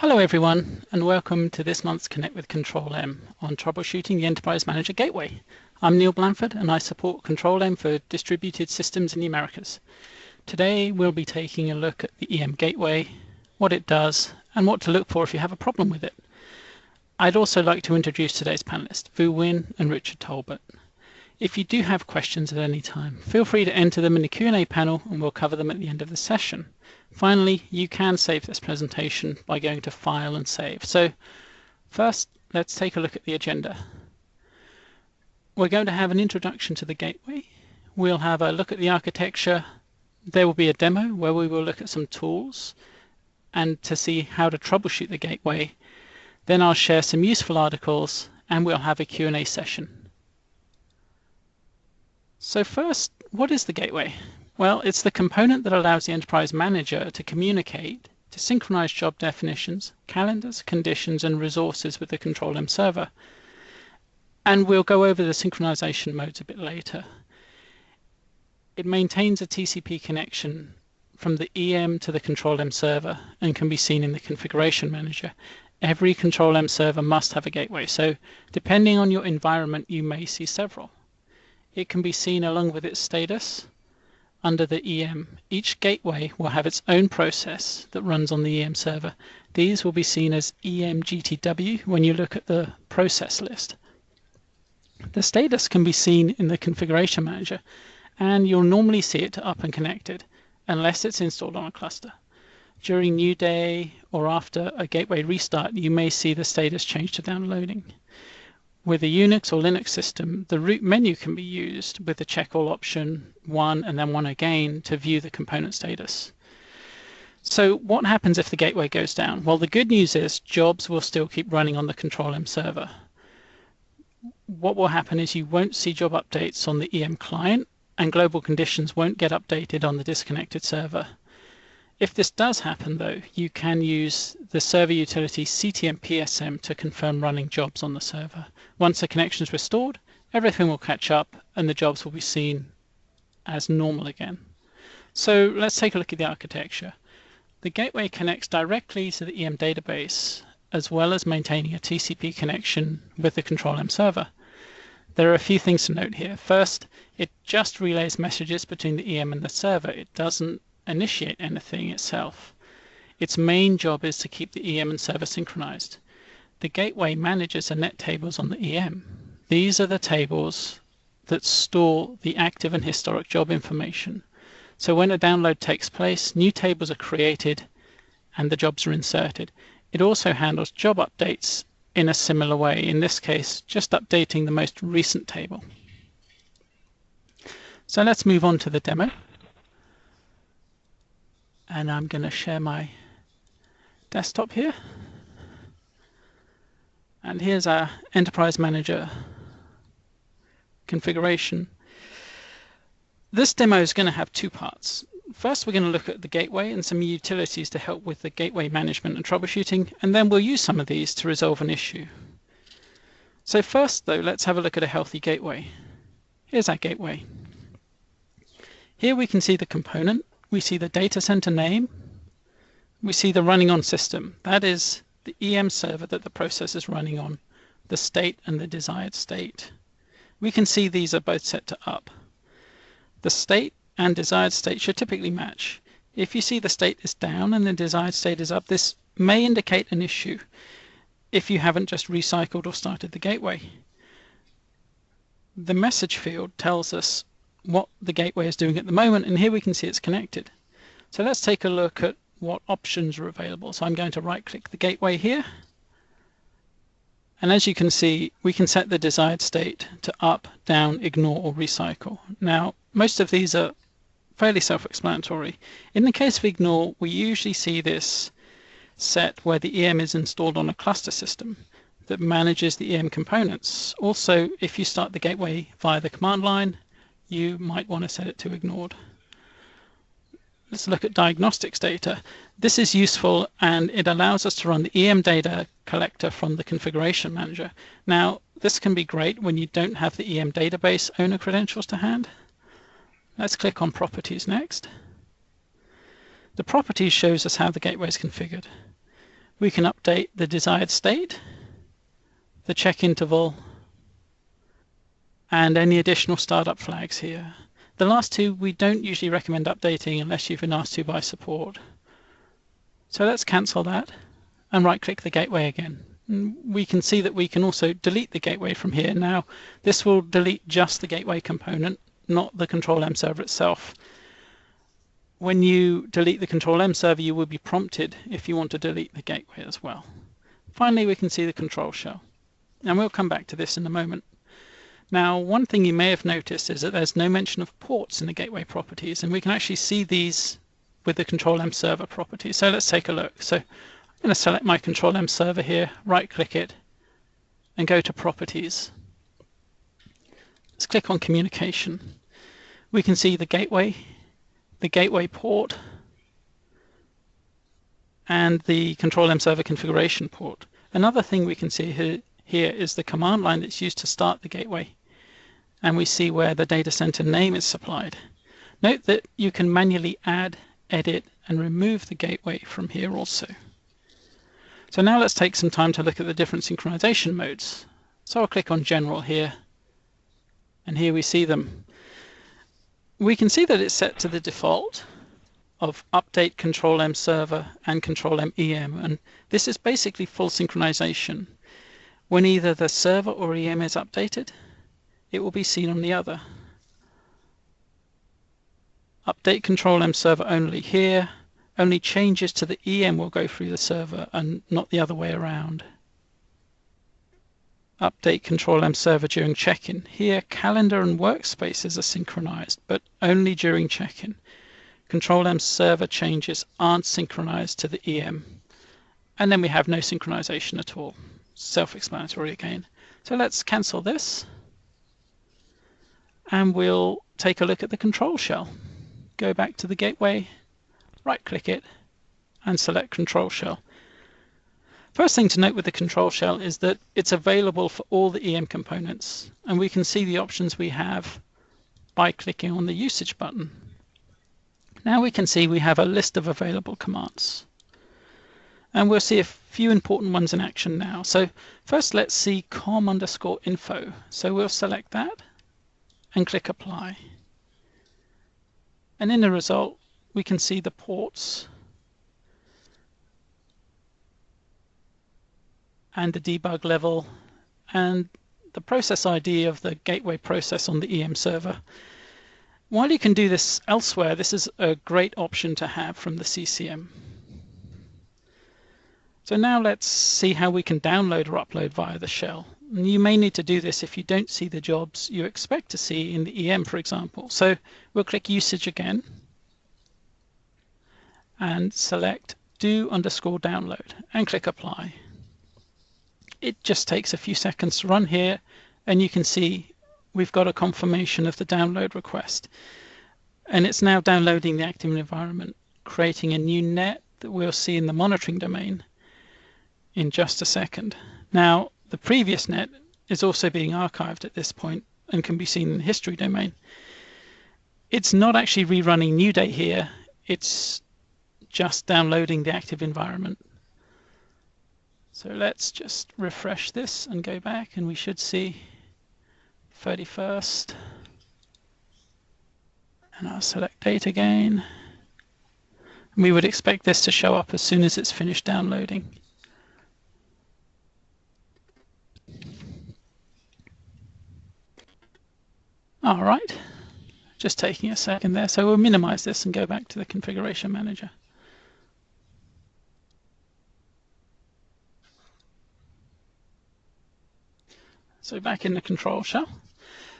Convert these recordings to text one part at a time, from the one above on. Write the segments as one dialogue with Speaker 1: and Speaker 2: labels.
Speaker 1: Hello everyone, and welcome to this month's Connect with Control-M on Troubleshooting the Enterprise Manager Gateway. I'm Neil Blanford and I support Control-M for distributed systems in the Americas. Today we'll be taking a look at the EM Gateway, what it does, and what to look for if you have a problem with it. I'd also like to introduce today's panelists, Vu Nguyen and Richard Talbot. If you do have questions at any time, feel free to enter them in the Q&A panel and we'll cover them at the end of the session. Finally, you can save this presentation by going to File and Save. So first, let's take a look at the agenda. We're going to have an introduction to the gateway. We'll have a look at the architecture. There will be a demo where we will look at some tools and to see how to troubleshoot the gateway. Then I'll share some useful articles and we'll have a Q&A session. So first, what is the gateway? Well, it's the component that allows the Enterprise Manager to communicate, to synchronize job definitions, calendars, conditions, and resources with the Control-M server. And we'll go over the synchronization modes a bit later. It maintains a TCP connection from the EM to the Control-M server and can be seen in the Configuration Manager. Every Control-M server must have a gateway, so depending on your environment, you may see several. It can be seen along with its status. Under the EM, each gateway will have its own process that runs on the EM server. These will be seen as EMGTW when you look at the process list. The status can be seen in the Configuration Manager, and you'll normally see it to up and connected, unless it's installed on a cluster. During new day or after a gateway restart, you may see the status change to downloading. With a Unix or Linux system, the root menu can be used with the check all option, 1 and then 1 again, to view the component status. So what happens if the gateway goes down? Well, the good news is jobs will still keep running on the Control-M server. What will happen is you won't see job updates on the EM client, and global conditions won't get updated on the disconnected server. If this does happen, though, you can use the server utility CTM-PSM to confirm running jobs on the server. Once the connection is restored, everything will catch up and the jobs will be seen as normal again. So let's take a look at the architecture. The gateway connects directly to the EM database, as well as maintaining a TCP connection with the Control-M server. There are a few things to note here. First, it just relays messages between the EM and the server. It doesn't initiate anything itself. Its main job is to keep the EM and server synchronized. The gateway manages the net tables on the EM. These are the tables that store the active and historic job information. So when a download takes place, new tables are created and the jobs are inserted. It also handles job updates in a similar way, in this case just updating the most recent table. So let's move on to the demo. And I'm going to share my desktop here. And here's our Enterprise Manager configuration. This demo is going to have two parts. First, we're going to look at the gateway and some utilities to help with the gateway management and troubleshooting, and then we'll use some of these to resolve an issue. So first, though, let's have a look at a healthy gateway. Here's our gateway. Here we can see the component. We see the data center name. We see the running on system. That is the EM server that the process is running on, the state and the desired state. We can see these are both set to up. The state and desired state should typically match. If you see the state is down and the desired state is up, this may indicate an issue if you haven't just recycled or started the gateway. The message field tells us what the gateway is doing at the moment, and here we can see it's connected. So let's take a look at what options are available. So I'm going to right-click the gateway here, and as you can see, we can set the desired state to up, down, ignore, or recycle. Now, most of these are fairly self-explanatory. In the case of ignore, we usually see this set where the EM is installed on a cluster system that manages the EM components. Also, if you start the gateway via the command line, you might want to set it to ignored. Let's look at diagnostics data. This is useful and it allows us to run the EM data collector from the Configuration Manager. Now, this can be great when you don't have the EM database owner credentials to hand. Let's click on Properties next. The Properties shows us how the gateway is configured. We can update the desired state, the check interval, and any additional startup flags here. The last two we don't usually recommend updating unless you've been asked to by support. So let's cancel that and right-click the gateway again. And we can see that we can also delete the gateway from here. Now, this will delete just the gateway component, not the ControlM server itself. When you delete the ControlM server, you will be prompted if you want to delete the gateway as well. Finally, we can see the ControlShell. And we'll come back to this in a moment. Now, one thing you may have noticed is that there's no mention of ports in the gateway properties, and we can actually see these with the ControlM server properties. So let's take a look. So I'm going to select my ControlM server here, right-click it, and go to Properties. Let's click on Communication. We can see the gateway port, and the ControlM server configuration port. Another thing we can see here is the command line that's used to start the gateway, and we see where the data center name is supplied. Note that you can manually add, edit, and remove the gateway from here also. So now let's take some time to look at the different synchronization modes. So I'll click on General here, and here we see them. We can see that it's set to the default of Update ControlM Server and ControlM EM, and this is basically full synchronization. When either the server or EM is updated, it will be seen on the other. Update ControlM Server only here. Only changes to the EM will go through the server and not the other way around. Update ControlM Server during check-in. Here, calendar and workspaces are synchronized, but only during check-in. ControlM Server changes aren't synchronized to the EM. And then we have no synchronization at all. Self-explanatory again. So let's cancel this. And we'll take a look at the ControlShell. Go back to the gateway, right-click it, and select ControlShell. First thing to note with the ControlShell is that it's available for all the EM components, and we can see the options we have by clicking on the Usage button. Now we can see we have a list of available commands, and we'll see a few important ones in action now. So first, let's see com_info. So we'll select that and click Apply. And in the result, we can see the ports and the debug level and the process ID of the gateway process on the EM server. While you can do this elsewhere, this is a great option to have from the CCM. So now let's see how we can download or upload via the shell. And you may need to do this if you don't see the jobs you expect to see in the EM, for example. So we'll click Usage again and select do_download and click Apply. It just takes a few seconds to run here, and you can see we've got a confirmation of the download request. And it's now downloading the active environment, creating a new net that we'll see in the monitoring domain in just a second. Now, the previous net is also being archived at this point and can be seen in the history domain. It's not actually rerunning new day here, it's just downloading the active environment. So let's just refresh this and go back, and we should see 31st. And I'll select date again. And we would expect this to show up as soon as it's finished downloading. All right, just taking a second there. So we'll minimize this and go back to the configuration manager. So back in the ControlShell.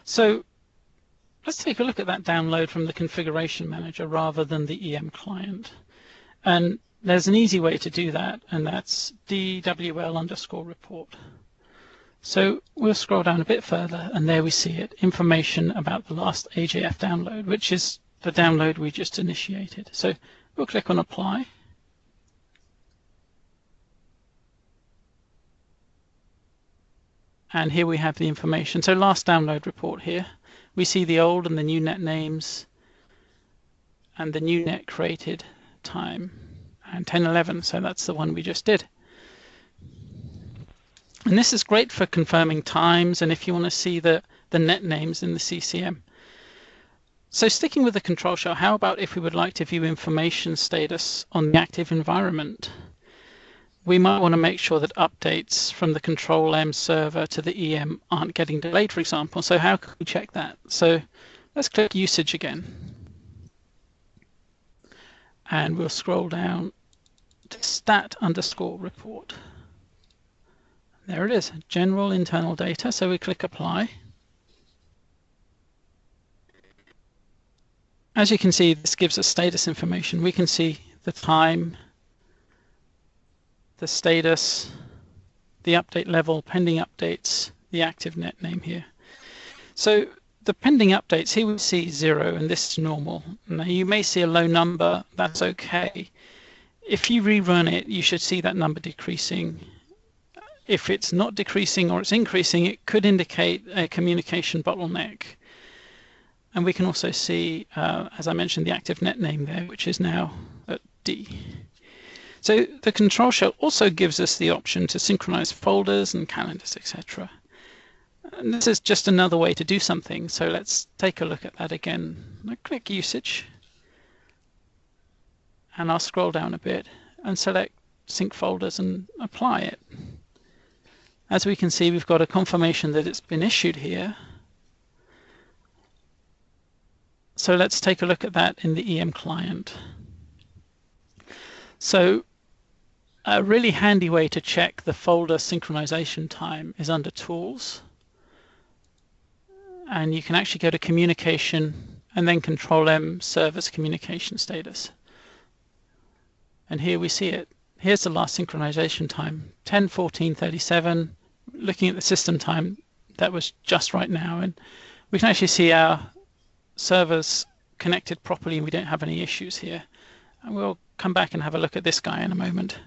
Speaker 1: So let's take a look at that download from the configuration manager rather than the EM client. And there's an easy way to do that, and that's dwl_report. So we'll scroll down a bit further, and there we see it, information about the last AJF download, which is the download we just initiated. So we'll click on Apply. And here we have the information. So last download report here. We see the old and the new net names and the new net created time and 1011. So that's the one we just did. And this is great for confirming times and if you want to see the net names in the CCM. So sticking with the control shell, how about if we would like to view information status on the active environment? We might want to make sure that updates from the ControlM server to the EM aren't getting delayed, for example. So how can we check that? So let's click usage again. And we'll scroll down to stat_report. There it is, general internal data. So we click apply. As you can see, this gives us status information. We can see the time, the status, the update level, pending updates, the active net name here. So the pending updates, here we see 0 and this is normal. Now you may see a low number, that's okay. If you rerun it, you should see that number decreasing. If it's not decreasing or it's increasing, it could indicate a communication bottleneck. And we can also see, as I mentioned, the active net name there, which is now at D. So the control shell also gives us the option to synchronize folders and calendars, etc. And this is just another way to do something. So let's take a look at that again. I click usage, and I'll scroll down a bit and select sync folders and apply it. As we can see, we've got a confirmation that it's been issued here. So let's take a look at that in the EM client. So a really handy way to check the folder synchronization time is under Tools. And you can actually go to Communication and then ControlM Service Communication Status. And here we see it. Here's the last synchronization time, 10:14:37. Looking at the system time, that was just right now. And we can actually see our servers connected properly and we don't have any issues here. And we'll come back and have a look at this guy in a moment.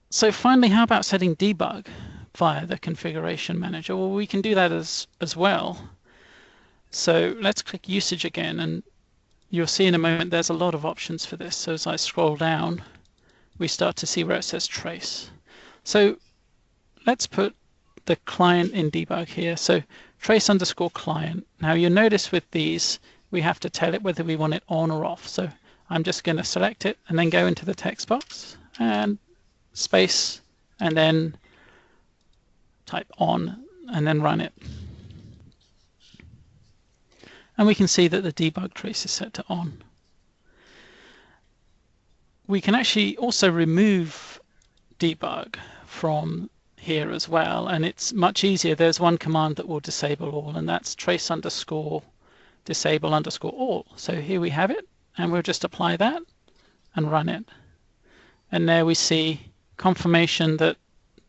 Speaker 1: So finally, how about setting debug via the configuration manager? Well, we can do that as well. So let's click usage again, and you'll see in a moment there's a lot of options for this. So as I scroll down, we start to see where it says trace. So let's put the client in debug here. So trace_client. Now you'll notice with these, we have to tell it whether we want it on or off. So I'm just going to select it and then go into the text box and space and then type on and then run it. And we can see that the debug trace is set to on. We can actually also remove debug from here as well, and it's much easier. There's one command that will disable all, and that's trace_disable_all. So here we have it, and we'll just apply that and run it. And there we see confirmation that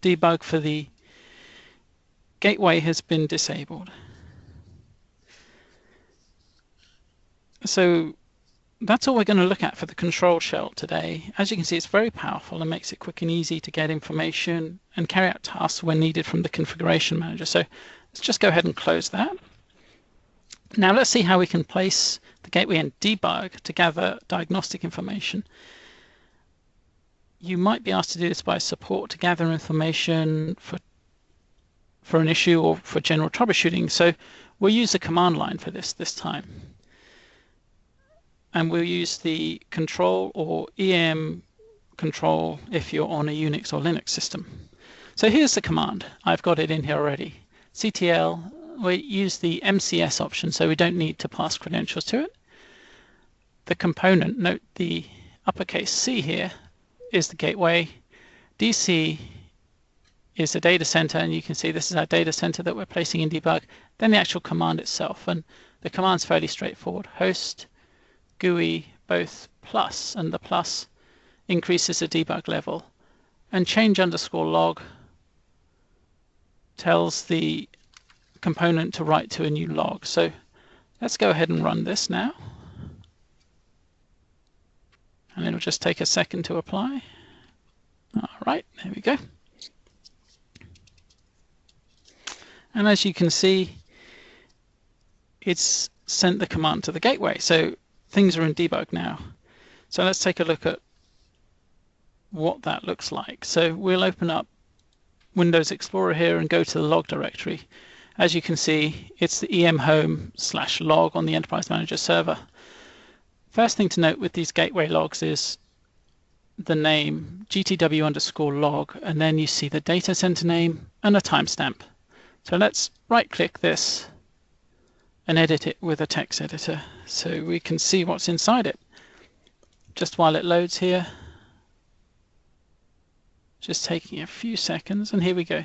Speaker 1: debug for the gateway has been disabled. So that's all we're going to look at for the control shell today. As you can see, it's very powerful and makes it quick and easy to get information and carry out tasks when needed from the configuration manager. So let's just go ahead and close that. Now let's see how we can place the gateway and debug to gather diagnostic information. You might be asked to do this by support to gather information for an issue or for general troubleshooting. So we'll use the command line for this time. And we'll use the control or EM control if you're on a Unix or Linux system. So here's the command. I've got it in here already. CTL, we use the MCS option, so we don't need to pass credentials to it. The component, note the uppercase C here, is the gateway. DC is the data center, and you can see this is our data center that we're placing in debug. Then the actual command itself, and the command's fairly straightforward. Host GUI both plus, and the plus increases the debug level, and change_log tells the component to write to a new log. So let's go ahead and run this now, and it'll just take a second to apply. All right, there we go. And as you can see, it's sent the command to the gateway. So things are in debug now. So let's take a look at what that looks like. So we'll open up Windows Explorer here and go to the log directory. As you can see, it's the emhome/log on the Enterprise Manager server. First thing to note with these gateway logs is the name gtw_log, and then you see the data center name and a timestamp. So let's right-click this and edit it with a text editor so we can see what's inside it. Just while it loads here, just taking a few seconds, and here we go.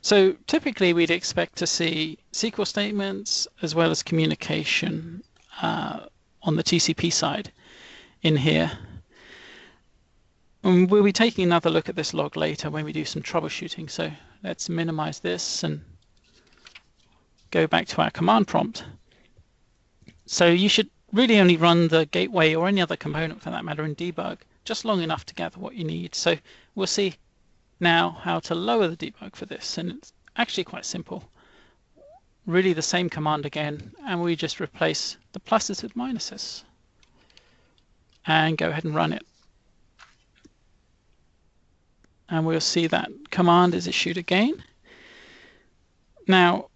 Speaker 1: So typically we'd expect to see SQL statements as well as communication on the TCP side in here. And we'll be taking another look at this log later when we do some troubleshooting. So let's minimize this and go back to our command prompt. So you should really only run the gateway or any other component for that matter in debug just long enough to gather what you need. So we'll see now how to lower the debug for this, and it's actually quite simple. Really the same command again, and we just replace the pluses with minuses and go ahead and run it. And we'll see that command is issued again. Now,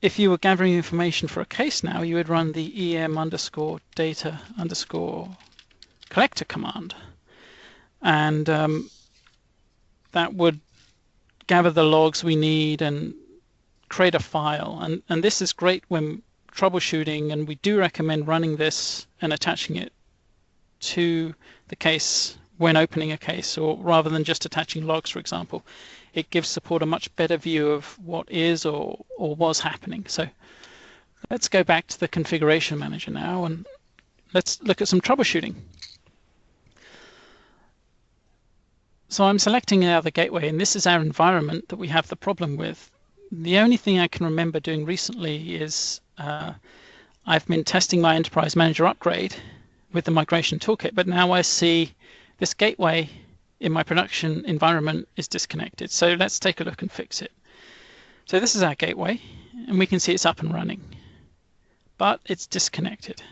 Speaker 1: if you were gathering information for a case now, you would run the em_data_collector command. And that would gather the logs we need and create a file. And this is great when troubleshooting, and we do recommend running this and attaching it to the case when opening a case, or rather than just attaching logs, for example. It gives support a much better view of what is or was happening. So let's go back to the configuration manager now and let's look at some troubleshooting. So I'm selecting now the gateway, and this is our environment that we have the problem with. The only thing I can remember doing recently is I've been testing my Enterprise Manager upgrade with the migration toolkit, but now I see this gateway in my production environment is disconnected. So let's take a look and fix it. So this is our gateway, and we can see it's up and running, but it's disconnected.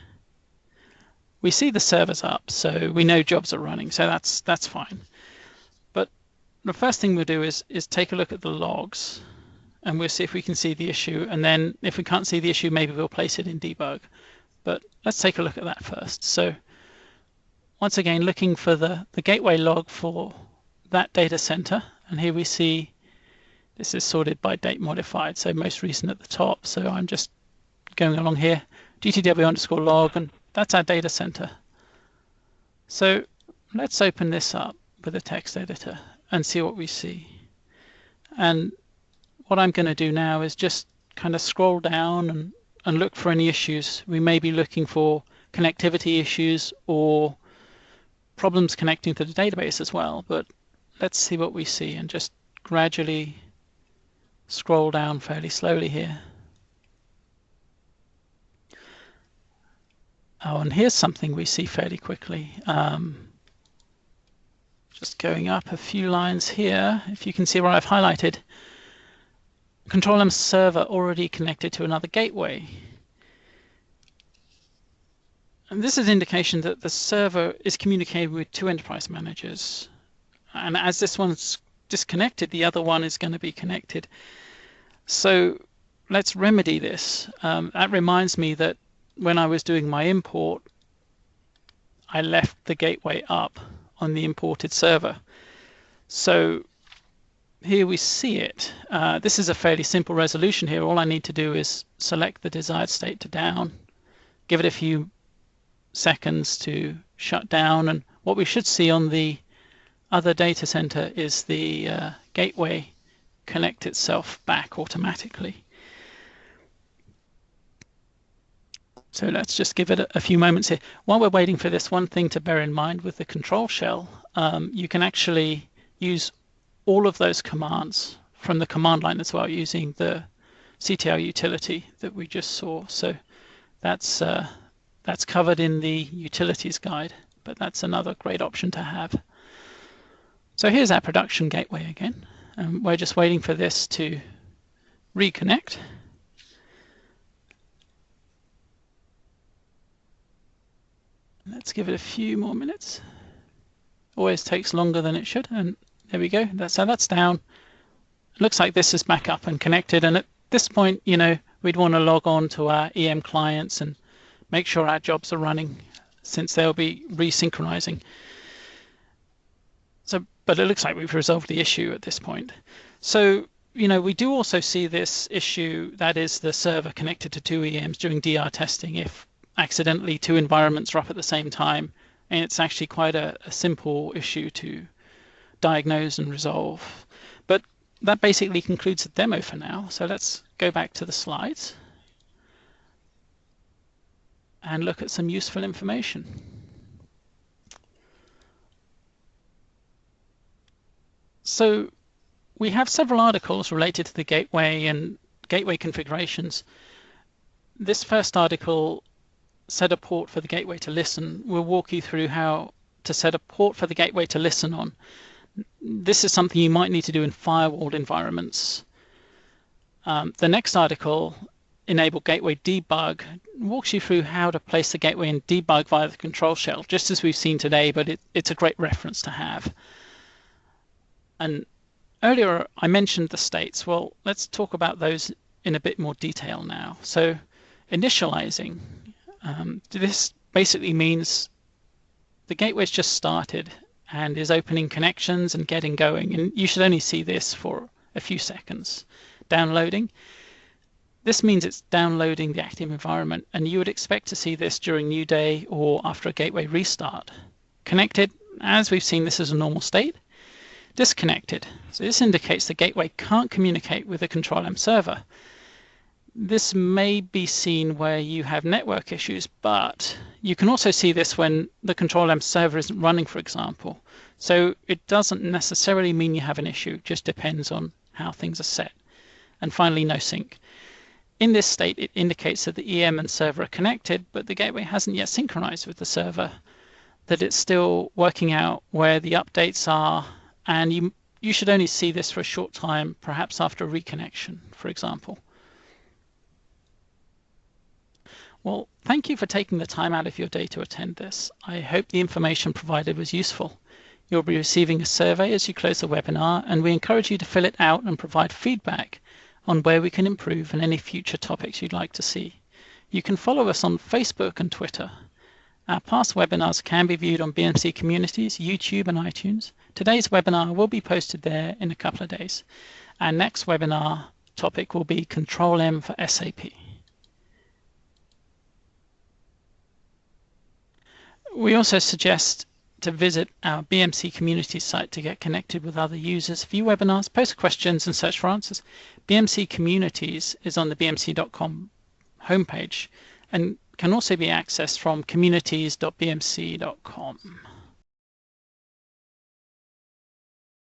Speaker 1: We see the server's up, so we know jobs are running, so that's fine. But the first thing we'll do is take a look at the logs, and we'll see if we can see the issue, and then if we can't see the issue, maybe we'll place it in debug. But let's take a look at that first. So once again, looking for the gateway log for that data center, and here we see this is sorted by date modified, so most recent at the top. So I'm just going along here, gtw_log, and that's our data center. So let's open this up with a text editor and see what we see. And what I'm going to do now is just kind of scroll down and look for any issues. We may be looking for connectivity issues or problems connecting to the database as well, but let's see what we see and just gradually scroll down fairly slowly here. Oh, and here's something we see fairly quickly. Just going up a few lines here, if you can see where I've highlighted, ControlM server already connected to another gateway. And this is indication that the server is communicating with two enterprise managers. And as this one's disconnected, the other one is going to be connected. So let's remedy this. That reminds me that when I was doing my import, I left the gateway up on the imported server. So here we see it. This is a fairly simple resolution here. All I need to do is select the desired state to down, give it a few seconds to shut down, and what we should see on the other data center is the gateway connect itself back automatically. So let's just give it a few moments here. While we're waiting for this, one thing to bear in mind with the control shell, you can actually use all of those commands from the command line as well using the CTL utility that we just saw. So that's covered in the utilities guide, but that's another great option to have. So here's our production gateway again, and we're just waiting for this to reconnect. Let's give it a few more minutes. Always takes longer than it should, and there we go. So that's down. It looks like this is back up and connected, and at this point, we'd want to log on to our EM clients and make sure our jobs are running, since they'll be resynchronizing. But it looks like we've resolved the issue at this point. So, we do also see this issue, that is the server connected to two EMs during DR testing if accidentally two environments are up at the same time. And it's actually quite a simple issue to diagnose and resolve. But that basically concludes the demo for now. So let's go back to the slides and look at some useful information. So we have several articles related to the gateway and gateway configurations. This first article, set a port for the gateway to listen, will walk you through how to set a port for the gateway to listen on. This is something you might need to do in firewalled environments. The next article, enable gateway debug, walks you through how to place the gateway in debug via the ControlShell, just as we've seen today, but it's a great reference to have. And earlier I mentioned the states. Well, let's talk about those in a bit more detail now. So initializing, this basically means the gateway's just started and is opening connections and getting going, and you should only see this for a few seconds. Downloading, this means it's downloading the active environment, and you would expect to see this during new day or after a gateway restart. Connected, as we've seen, this is a normal state. Disconnected, so this indicates the gateway can't communicate with the ControlM server. This may be seen where you have network issues, but you can also see this when the ControlM server isn't running, for example. So it doesn't necessarily mean you have an issue, just depends on how things are set. And finally, no sync. In this state, it indicates that the EM and server are connected, but the gateway hasn't yet synchronized with the server, that it's still working out where the updates are, and you should only see this for a short time, perhaps after a reconnection, for example. Well, thank you for taking the time out of your day to attend this. I hope the information provided was useful. You'll be receiving a survey as you close the webinar, and we encourage you to fill it out and provide feedback on where we can improve and any future topics you'd like to see. You can follow us on Facebook and Twitter. Our past webinars can be viewed on BMC Communities, YouTube and iTunes. Today's webinar will be posted there in a couple of days. Our next webinar topic will be ControlM for SAP. We also suggest to visit our BMC Communities site to get connected with other users, view webinars, post questions and search for answers. BMC Communities is on the bmc.com homepage and can also be accessed from communities.bmc.com.